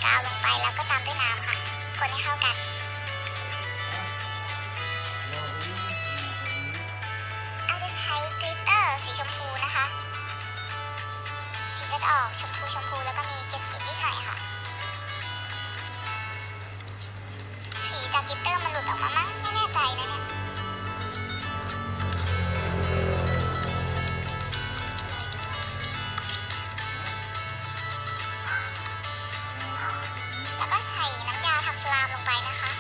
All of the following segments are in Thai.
กาวลงไปแล้วก็ตามด้วยน้ำค่ะคนให้เข้ากันเอาจะใช้กลิตเตอร์สีชมพูนะคะสีก็จะออกชมพูแล้วก็มีเกล็ดนิดหน่อยค่ะสีจากกลิตเตอร์มันหลุดออกมามั้งไม่แน่ใจนะเนี่ยแล้วก็ใส่น้ำยาทำสลามลงไปนะคะ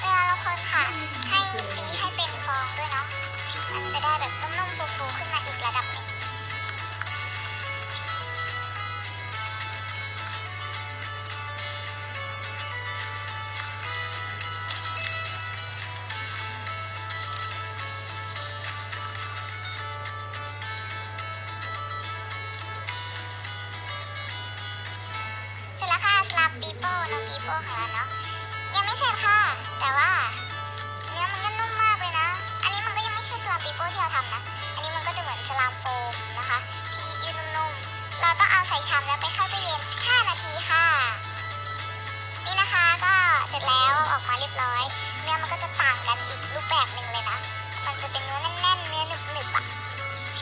เวลาเราคนค่ะให้ตีให้เป็นฟองด้วยเนาะมันจะได้แบบนุ่มๆฟูๆขึ้นมาอีกระดับหนึ่งเสร็จแล้วค่ะสลามปีโป้น้องปีโป้ของเราเนาะยังไม่เสร็จค่ะแต่ว่าเนื้อมันก็นุ่มมากเลยนะอันนี้มันก็ยังไม่ใช่สลามปีโป้ที่เราทำนะอันนี้มันก็จะเหมือนสลามโฟมนะคะที่ยืดนุ่มๆเราต้องเอาใส่ชามแล้วไปเข้าตู้เย็น5 นาทีค่ะนี่นะคะก็เสร็จแล้วออกมาเรียบร้อยเนื้อมันก็จะต่างกันอีกรูปแบบหนึ่งเลยนะมันจะเป็นเนื้อแน่นๆเนื้อหนึบๆอะ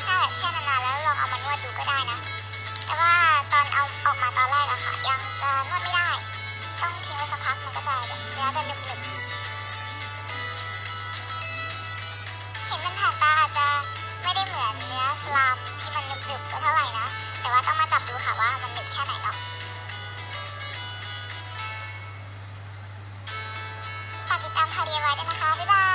ถ้าแบบแช่นานๆแล้วลองเอามานวดดูก็ได้นะแต่ว่าตอนเอาออกมาตอนแรกอะค่ะยังจะนวดไม่ได้ต้องทิ้งไว้สักพักมันก็จะแบบเนื้อจะหนึบๆเห็นมันผ่านตาอาจจะไม่ได้เหมือนเนื้อสลามที่มันหนึบๆสักเท่าไหร่นะแต่ว่าต้องมาจับดูค่ะว่ามันหนึบแค่ไหนเนาะฝากติดตามคาเดียไว้ด้วยนะคะบ๊ายบาย